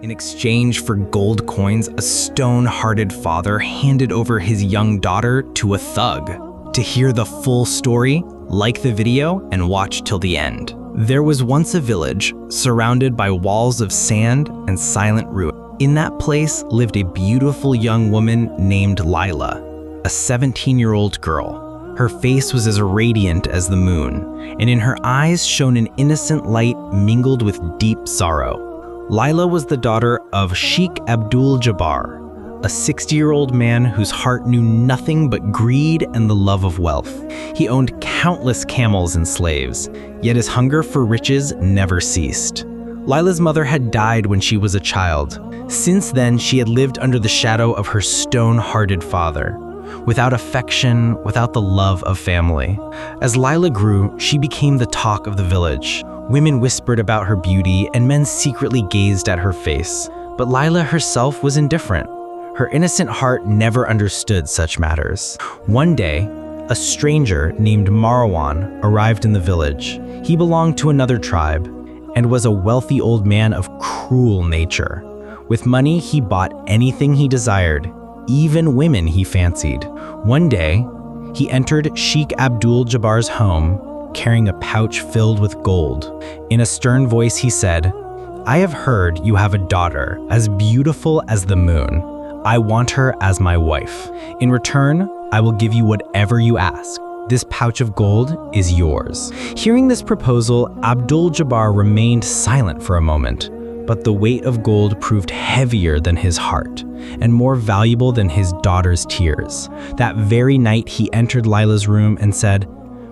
In exchange for gold coins, a stone-hearted father handed over his young daughter to a thug. To hear the full story, like the video and watch till the end. There was once a village surrounded by walls of sand and silent ruin. In that place lived a beautiful young woman named Lila, a 17-year-old girl. Her face was as radiant as the moon, and in her eyes shone an innocent light mingled with deep sorrow. Lila was the daughter of Sheikh Abdul-Jabbar, a 60-year-old man whose heart knew nothing but greed and the love of wealth. He owned countless camels and slaves, yet his hunger for riches never ceased. Lila's mother had died when she was a child. Since then, she had lived under the shadow of her stone-hearted father, without affection, without the love of family. As Lila grew, she became the talk of the village. Women whispered about her beauty, and men secretly gazed at her face. But Lila herself was indifferent. Her innocent heart never understood such matters. One day, a stranger named Marwan arrived in the village. He belonged to another tribe and was a wealthy old man of cruel nature. With money, he bought anything he desired, even women he fancied. One day, he entered Sheikh Abdul-Jabbar's home carrying a pouch filled with gold. In a stern voice, he said, "I have heard you have a daughter as beautiful as the moon. I want her as my wife. In return, I will give you whatever you ask. This pouch of gold is yours." Hearing this proposal, Abdul-Jabbar remained silent for a moment, but the weight of gold proved heavier than his heart and more valuable than his daughter's tears. That very night, he entered Lila's room and said,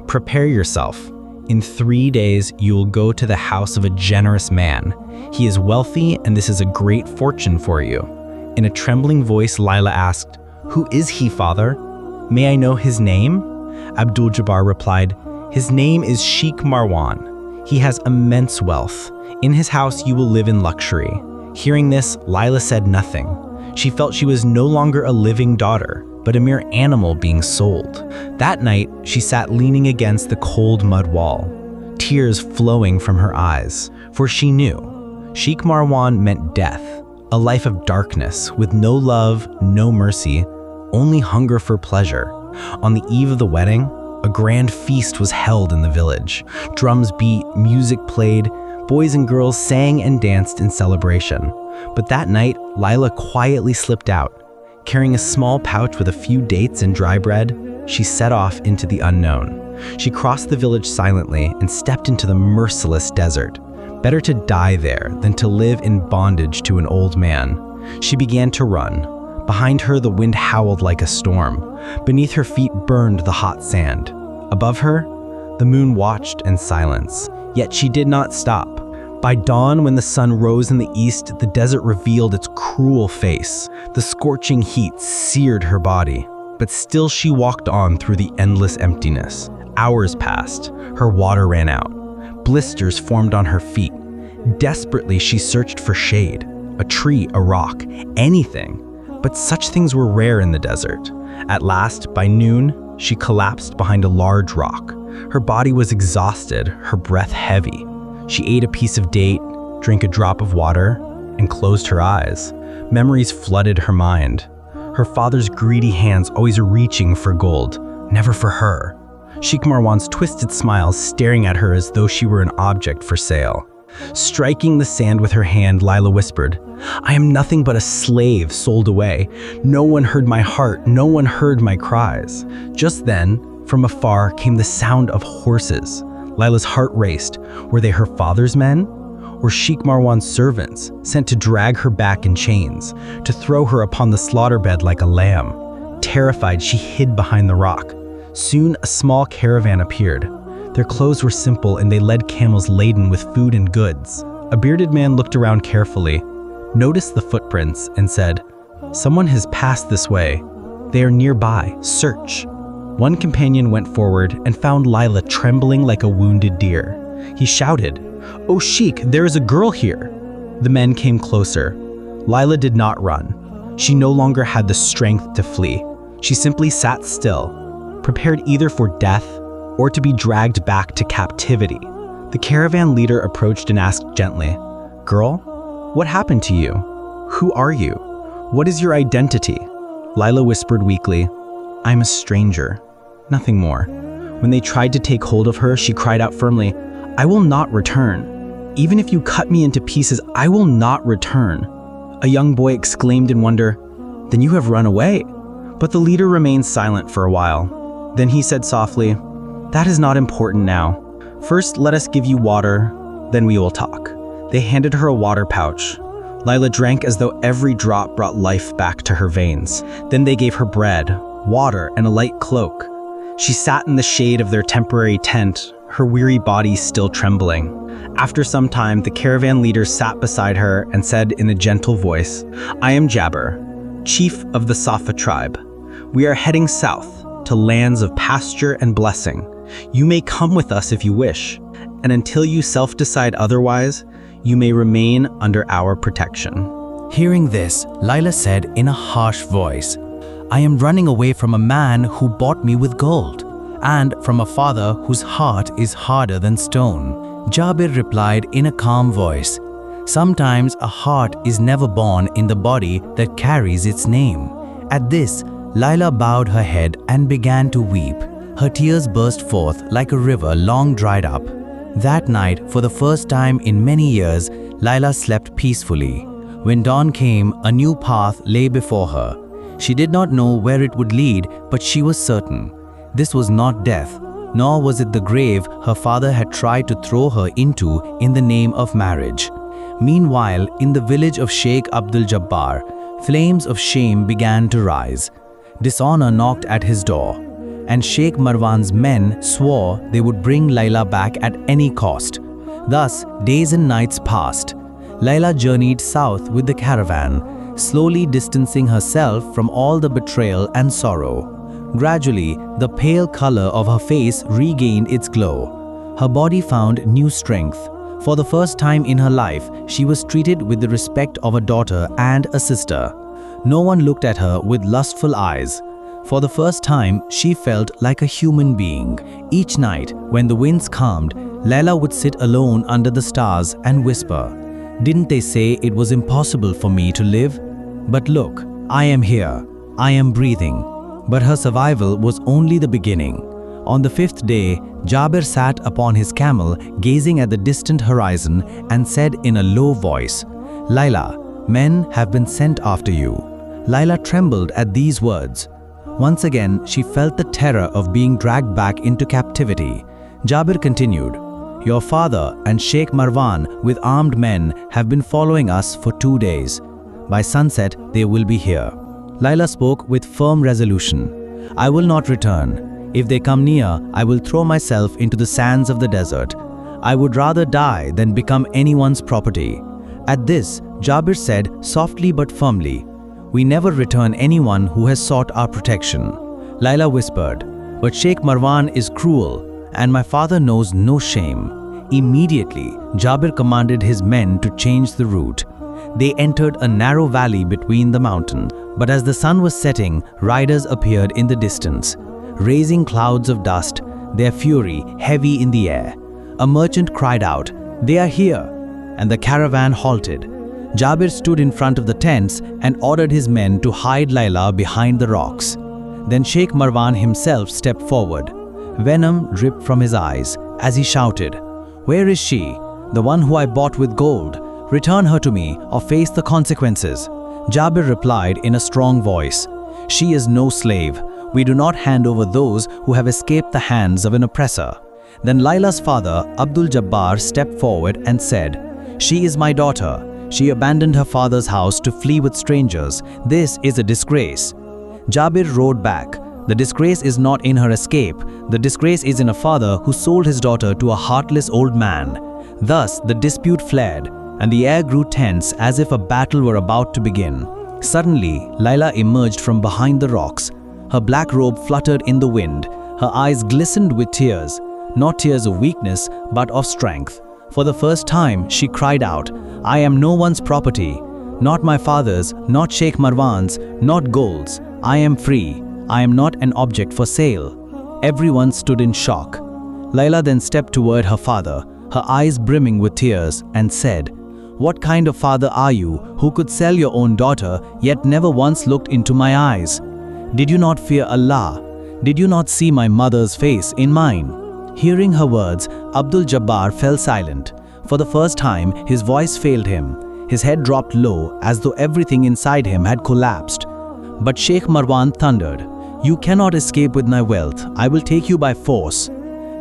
"Prepare yourself. In 3 days, you will go to the house of a generous man. He is wealthy, and this is a great fortune for you." In a trembling voice, Lila asked, "Who is he, father? May I know his name?" Abdul-Jabbar replied, "His name is Sheikh Marwan. He has immense wealth. In his house, you will live in luxury." Hearing this, Lila said nothing. She felt she was no longer a living daughter, but a mere animal being sold. That night, she sat leaning against the cold mud wall, tears flowing from her eyes, for she knew Sheikh Marwan meant death, a life of darkness with no love, no mercy, only hunger for pleasure. On the eve of the wedding, a grand feast was held in the village. Drums beat, music played, boys and girls sang and danced in celebration. But that night, Lila quietly slipped out. Carrying a small pouch with a few dates and dry bread, she set off into the unknown. She crossed the village silently and stepped into the merciless desert. Better to die there than to live in bondage to an old man. She began to run. Behind her, the wind howled like a storm. Beneath her feet burned the hot sand. Above her, the moon watched in silence. Yet she did not stop. By dawn, when the sun rose in the east, the desert revealed its cruel face. The scorching heat seared her body. But still she walked on through the endless emptiness. Hours passed. Her water ran out. Blisters formed on her feet. Desperately, she searched for shade. A tree, a rock, anything. But such things were rare in the desert. At last, by noon, she collapsed behind a large rock. Her body was exhausted, her breath heavy. She ate a piece of date, drank a drop of water, and closed her eyes. Memories flooded her mind. Her father's greedy hands always reaching for gold, never for her. Sheikh Marwan's twisted smile staring at her as though she were an object for sale. Striking the sand with her hand, Lila whispered, "I am nothing but a slave sold away. No one heard my heart, no one heard my cries." Just then, from afar came the sound of horses. Lila's heart raced. Were they her father's men? Or Sheikh Marwan's servants, sent to drag her back in chains, to throw her upon the slaughter bed like a lamb? Terrified, she hid behind the rock. Soon, a small caravan appeared. Their clothes were simple and they led camels laden with food and goods. A bearded man looked around carefully, noticed the footprints, and said, "Someone has passed this way. They are nearby. Search." One companion went forward and found Lila trembling like a wounded deer. He shouted, "Oh Sheikh, there is a girl here." The men came closer. Lila did not run. She no longer had the strength to flee. She simply sat still, prepared either for death or to be dragged back to captivity. The caravan leader approached and asked gently, "Girl, What happened to you? Who are you? What is your identity? Layla whispered weakly, I'm a stranger, nothing more. When they tried to take hold of her, she cried out firmly, I will not return. Even if you cut me into pieces, I will not return. A young boy exclaimed in wonder, then you have run away. But the leader remained silent for a while. Then he said softly, that is not important now. First, let us give you water, then we will talk. They handed her a water pouch. Layla drank as though every drop brought life back to her veins. Then they gave her bread, water, and a light cloak. She sat in the shade of their temporary tent, her weary body still trembling. After some time, the caravan leader sat beside her and said in a gentle voice, I am Jabir, chief of the Safa tribe. We are heading south to lands of pasture and blessing. You may come with us if you wish, and until you self-decide otherwise, you may remain under our protection. Hearing this, Layla said in a harsh voice, I am running away from a man who bought me with gold, and from a father whose heart is harder than stone. Jabir replied in a calm voice, sometimes a heart is never born in the body that carries its name. At this, Layla bowed her head and began to weep. Her tears burst forth like a river long dried up. That night, for the first time in many years, Layla slept peacefully. When dawn came, a new path lay before her. She did not know where it would lead, but she was certain. This was not death, nor was it the grave her father had tried to throw her into in the name of marriage. Meanwhile, in the village of Sheikh Abdul Jabbar, flames of shame began to rise. Dishonor knocked at his door, and Sheikh Marwan's men swore they would bring Layla back at any cost. Thus, days and nights passed. Layla journeyed south with the caravan, slowly distancing herself from all the betrayal and sorrow. Gradually, the pale color of her face regained its glow. Her body found new strength. For the first time in her life, she was treated with the respect of a daughter and a sister. No one looked at her with lustful eyes. For the first time, she felt like a human being. Each night, when the winds calmed, Layla would sit alone under the stars and whisper, didn't they say it was impossible for me to live? But look, I am here. I am breathing. But her survival was only the beginning. On the fifth day, Jabir sat upon his camel, gazing at the distant horizon, and said in a low voice, Layla, men have been sent after you. Layla trembled at these words. Once again, she felt the terror of being dragged back into captivity. Jabir continued, your father and Sheikh Marwan with armed men have been following us for 2 days. By sunset, they will be here. Layla spoke with firm resolution. I will not return. If they come near, I will throw myself into the sands of the desert. I would rather die than become anyone's property. At this, Jabir said softly but firmly, we never return anyone who has sought our protection. Layla whispered, but Sheikh Marwan is cruel, and my father knows no shame. Immediately, Jabir commanded his men to change the route. They entered a narrow valley between the mountains, but as the sun was setting, riders appeared in the distance, raising clouds of dust, their fury heavy in the air. A merchant cried out, they are here, and the caravan halted. Jabir stood in front of the tents and ordered his men to hide Layla behind the rocks. Then Sheikh Marwan himself stepped forward. Venom dripped from his eyes as he shouted, where is she, the one who I bought with gold? Return her to me or face the consequences. Jabir replied in a strong voice, she is no slave. We do not hand over those who have escaped the hands of an oppressor. Then Layla's father, Abdul Jabbar, stepped forward and said, she is my daughter. She abandoned her father's house to flee with strangers. This is a disgrace. Jabir rode back. The disgrace is not in her escape. The disgrace is in a father who sold his daughter to a heartless old man. Thus, the dispute flared, and the air grew tense as if a battle were about to begin. Suddenly, Layla emerged from behind the rocks. Her black robe fluttered in the wind. Her eyes glistened with tears, not tears of weakness, but of strength. For the first time, she cried out, I am no one's property, not my father's, not Sheikh Marwan's, not gold's. I am free. I am not an object for sale. Everyone stood in shock. Layla then stepped toward her father, her eyes brimming with tears, and said, What kind of father are you who could sell your own daughter yet never once looked into my eyes? Did you not fear Allah? Did you not see my mother's face in mine?" Hearing her words, Abdul Jabbar fell silent. For the first time, his voice failed him. His head dropped low as though everything inside him had collapsed. But Sheikh Marwan thundered, "You cannot escape with my wealth. I will take you by force."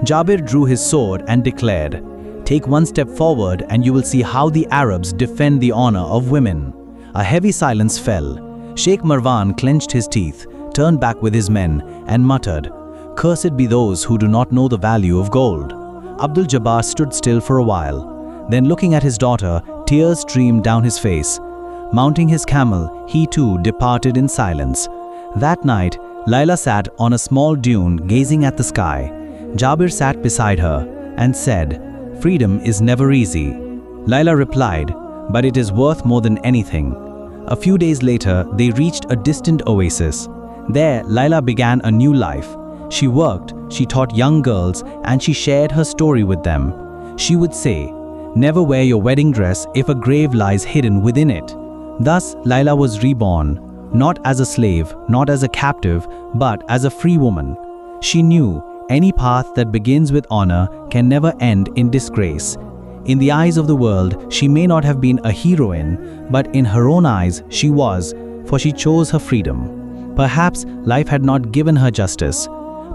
Jabir drew his sword and declared, "Take one step forward and you will see how the Arabs defend the honor of women." A heavy silence fell. Sheikh Marwan clenched his teeth, turned back with his men, and muttered, "Cursed be those who do not know the value of gold." Abdul Jabbar stood still for a while. Then, looking at his daughter, tears streamed down his face. Mounting his camel, he too departed in silence. That night, Laila sat on a small dune gazing at the sky. Jabir sat beside her and said, "Freedom is never easy." Laila replied, "But it is worth more than anything." A few days later, they reached a distant oasis. There, Laila began a new life. She worked, she taught young girls, and she shared her story with them. She would say, "Never wear your wedding dress if a grave lies hidden within it." Thus, Laila was reborn, not as a slave, not as a captive, but as a free woman. She knew any path that begins with honor can never end in disgrace. In the eyes of the world, she may not have been a heroine, but in her own eyes, she was, for she chose her freedom. Perhaps life had not given her justice.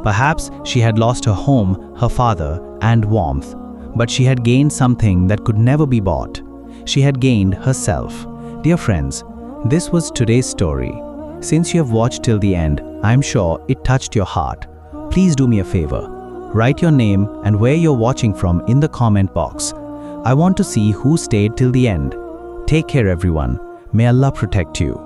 Perhaps she had lost her home, her father, and warmth. But she had gained something that could never be bought. She had gained herself. Dear friends, this was today's story. Since you have watched till the end, I'm sure it touched your heart. Please do me a favor. Write your name and where you're watching from in the comment box. I want to see who stayed till the end. Take care everyone. May Allah protect you.